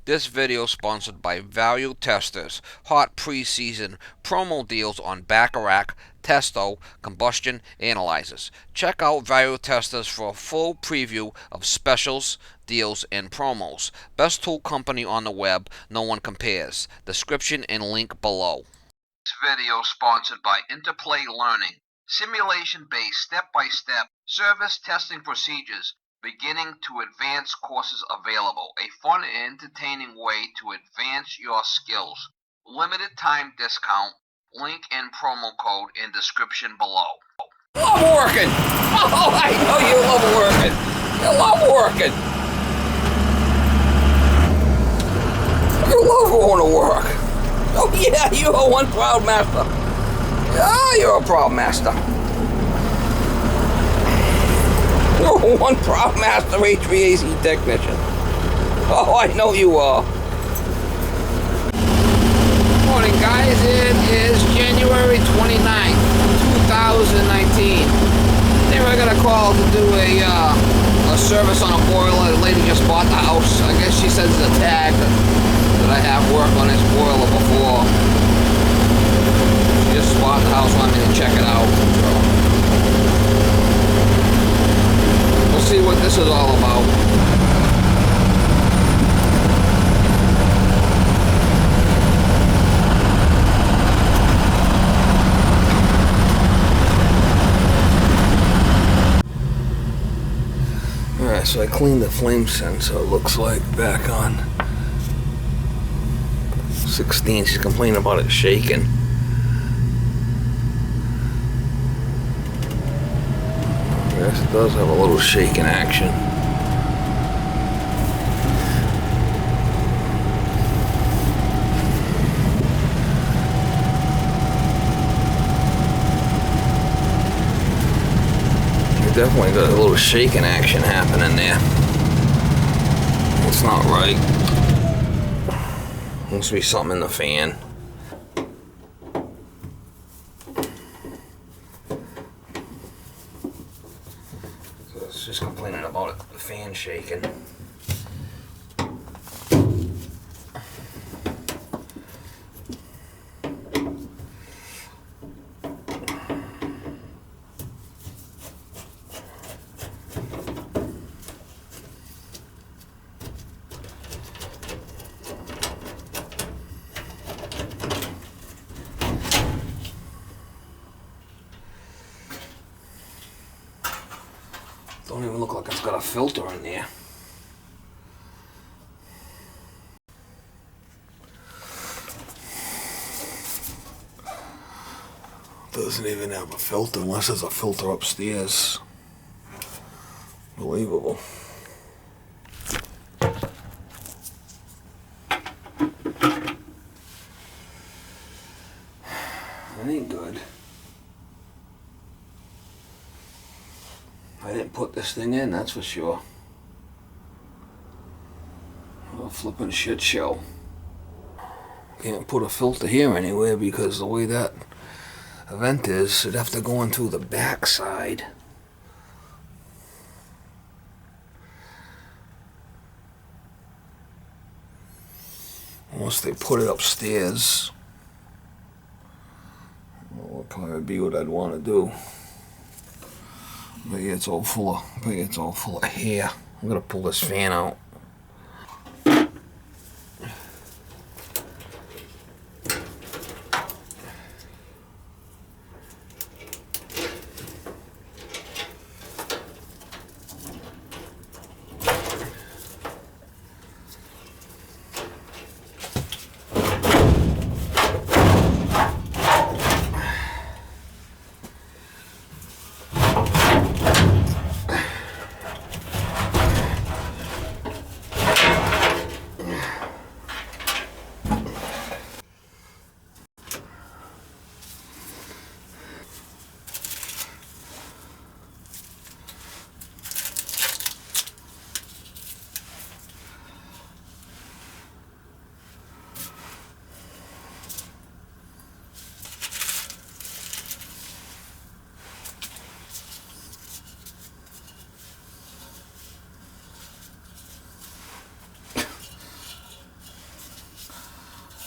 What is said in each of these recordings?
This video is sponsored by Value Testers. Hot preseason promo deals on Bacharach, Testo, combustion analyzers. Check out Value Testers for a full preview of specials, deals, and promos. Best tool company on the web, no one compares. Description and link below. This video is sponsored by Interplay Learning. Simulation-based step-by-step service testing procedures, beginning to advanced courses available. A fun and entertaining way to advance your skills. Limited time discount. Link and promo code in description below. Love working! Oh, I know you love working! You love working! You love going to work! Oh yeah, you are one proud master! Ah, you're a proud master! You're one proud master HVAC technician! Oh, I know you are! Morning guys, it is January 29th, 2019. They were gonna call to do a service on a boiler. The lady just bought the house. I guess she says it's a tag that I have worked on this boiler before. She just bought the house, wanted me to check it out. So we'll see what this is all about. Alright, so I cleaned the flame sensor, it looks like, back on 16. She's complaining about it shaking. Yes, it does have a little shaking action. Definitely got a little shaking action happening there. It's not right. Must be something in the fan. So it's just complaining about it, the fan shaking. Don't even look like it's got a filter in there. Doesn't even have a filter unless there's a filter upstairs. Unbelievable. That ain't good. I didn't put this thing in, that's for sure. A flippin' shit show. Can't put a filter here anywhere because the way that vent is, it'd have to go in through the back side. Unless they put it upstairs. Well, what probably be what I'd want to do. But yeah, it's all full of hair. I'm gonna pull this fan out.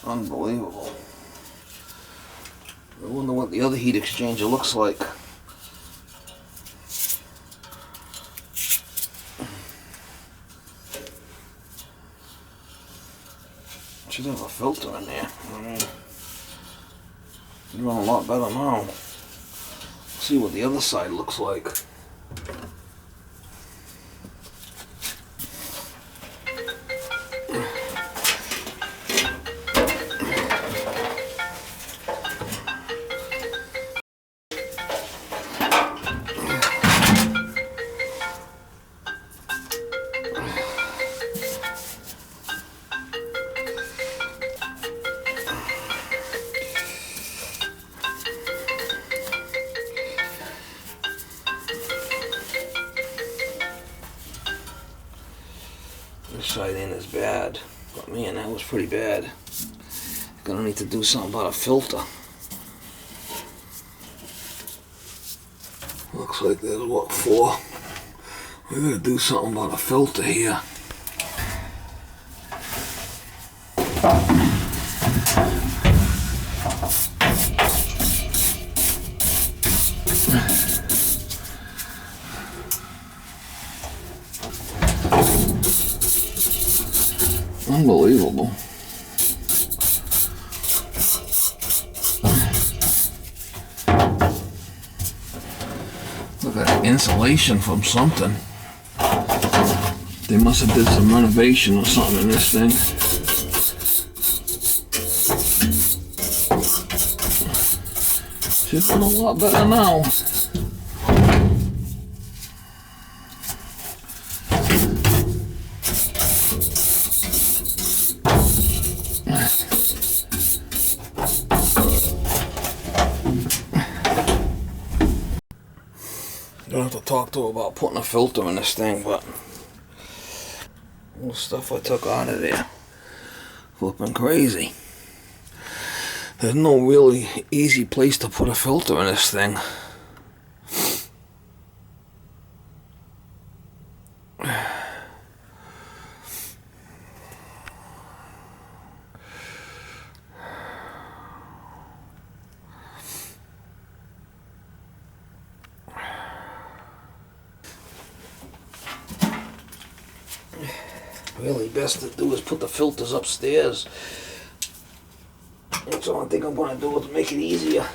Unbelievable. I wonder what the other heat exchanger looks like. Should have a filter in there. I mean, it's run a lot better now. See what the other side looks like. This side ain't as bad, but man, that was pretty bad. Gonna need to do something about a filter. Looks like there's what, 4? We gotta do something about a filter here. Unbelievable. Look at that insulation from something. They must have did some renovation or something in this thing. She's doing a lot better now. Don't have to talk to her about putting a filter in this thing, but all the stuff I took out of there, flipping crazy. There's no really easy place to put a filter in this thing. Really, best to do is put the filters upstairs. That's the only thing I'm going to do to make it easier.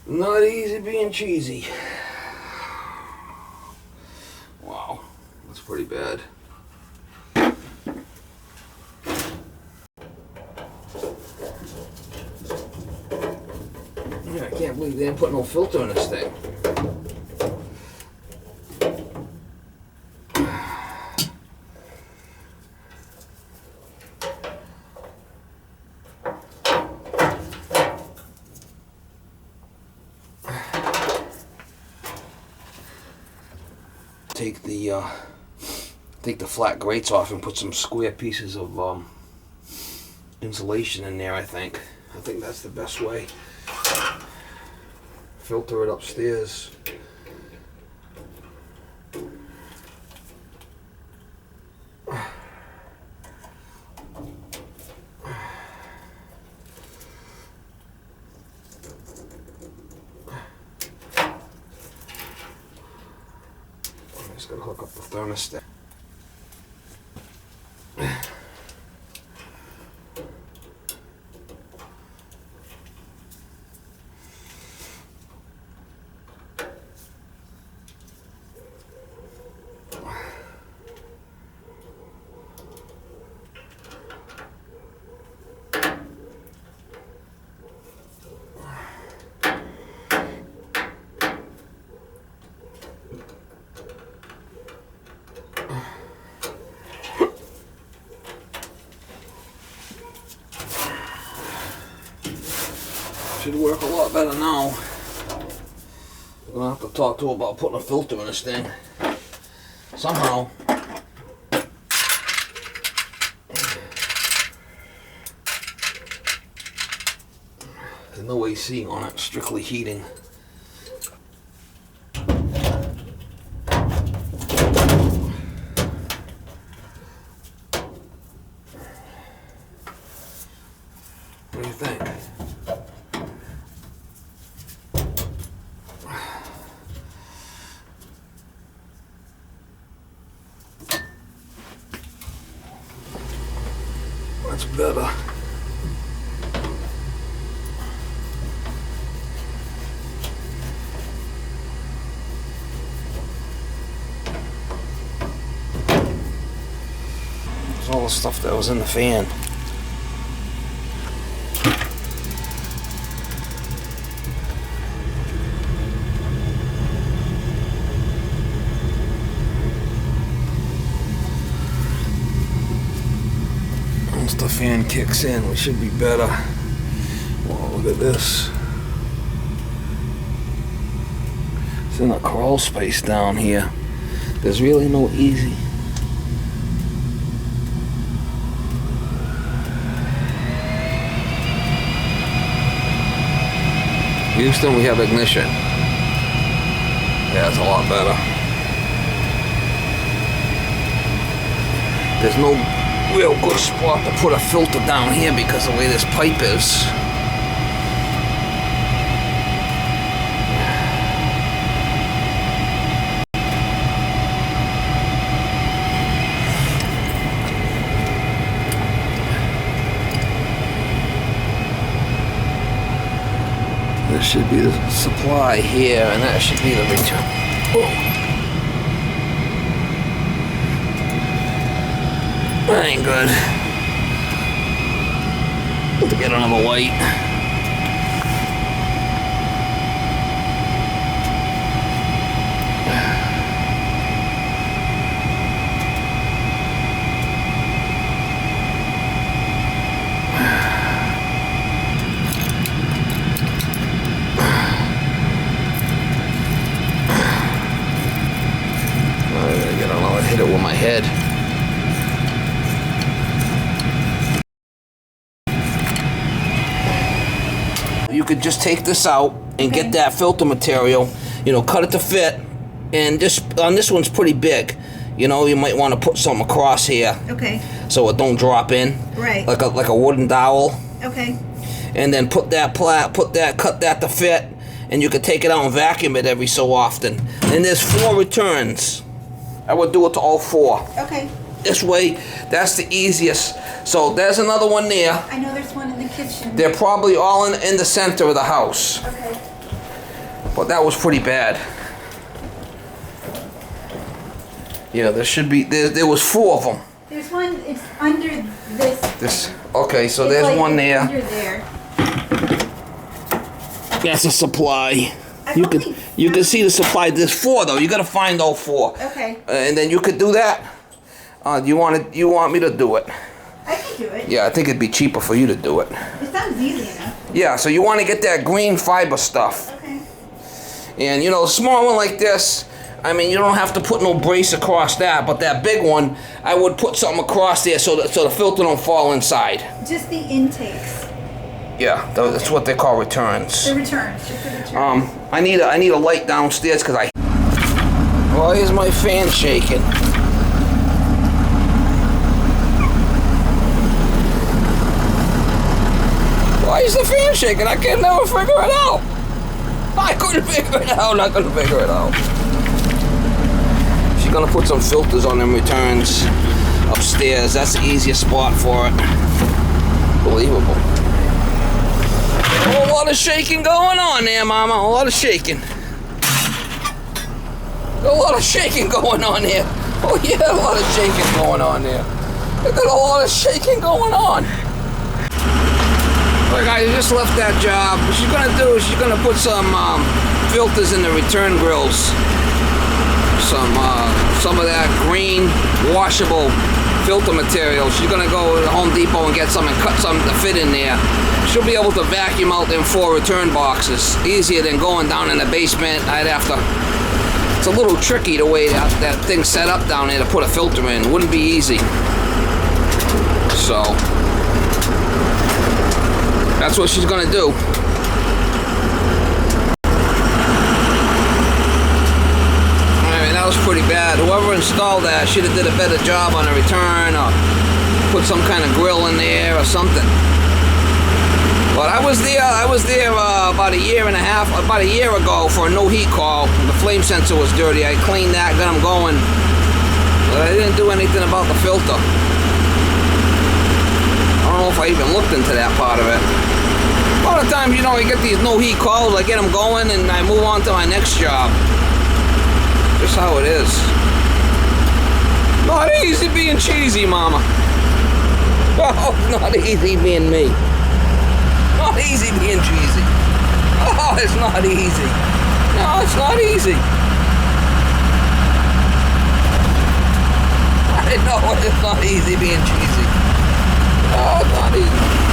Not easy being cheesy. Wow, that's pretty bad. Yeah, I can't believe they didn't put no filter in this thing. Take the flat grates off and put some square pieces of insulation in there. I think that's the best way. Filter it upstairs. I'm just gonna hook up the thermostat. Should work a lot better now. I'm gonna have to talk to her about putting a filter in this thing. Somehow. There's no AC on it, strictly heating. What do you think? That's better. There's all the stuff that was in the fan. Once the fan kicks in, we should be better. Well, look at this. It's in a crawl space down here. There's really no easy. Houston, we have ignition. Yeah, it's a lot better. There's no real good spot to put a filter down here because of the way this pipe is. This should be the supply here, and that should be the return. Oh. That ain't good. Have to get another light. Hit it with my head. You could just take this out and get that filter material, cut it to fit, and this one's pretty big. You might want to put something across here. Okay. So it don't drop in. Right. Like a wooden dowel. Okay. And then cut that to fit, and you could take it out and vacuum it every so often. And there's 4 returns. I would do it to all 4. Okay. This way, that's the easiest. So there's another one there. I know there's one in the kitchen. They're probably all in the center of the house. Okay. But that was pretty bad. Yeah, there should be. There was 4 of them. There's one. It's under this. Okay, so it's there's like one there. Under there. That's a supply. You can see the supply. There's 4 though. You gotta find all 4. Okay. And then you could do that. You want me to do it? I can do it. Yeah, I think it'd be cheaper for you to do it. It sounds easy enough. Yeah, so you want to get that green fiber stuff. Okay. And a small one like this, I mean, you don't have to put no brace across that, but that big one, I would put something across there so the filter don't fall inside. Just the intakes. Yeah, that's what they call returns. The returns, just the returns. I need a light downstairs because why is my fan shaking? Why is the fan shaking? I can never figure it out. I couldn't figure it out. I couldn't figure it out. She's gonna put some filters on them returns upstairs. That's the easiest spot for it. Unbelievable. A lot of shaking going on there, Mama. A lot of shaking. A lot of shaking going on there. Oh yeah, a lot of shaking going on there. There's a lot of shaking going on. Alright guys, I just left that job. What she's gonna do is she's gonna put some filters in the return grills. Some of that green washable filter material. She's gonna go to Home Depot and get some and cut some to fit in there. She'll be able to vacuum out them 4 return boxes easier than going down in the basement. I'd have to. It's a little tricky the way that thing's set up down there to put a filter in. Wouldn't be easy. So that's what she's gonna do. That was pretty bad. Whoever installed that should have did a better job on the return, or put some kind of grill in there or something. But I was there about a year ago for a no heat call. The flame sensor was dirty. I cleaned that, got them going, but I didn't do anything about the filter. I don't know if I even looked into that part of it. A lot of times, you know, I get these no heat calls, I get them going, and I move on to my next job. Just how it is. Not easy being cheesy, Mama. Oh, not easy being me. Not easy being cheesy. Oh, it's not easy. No, it's not easy. I know it's not easy being cheesy. Oh, it's not easy.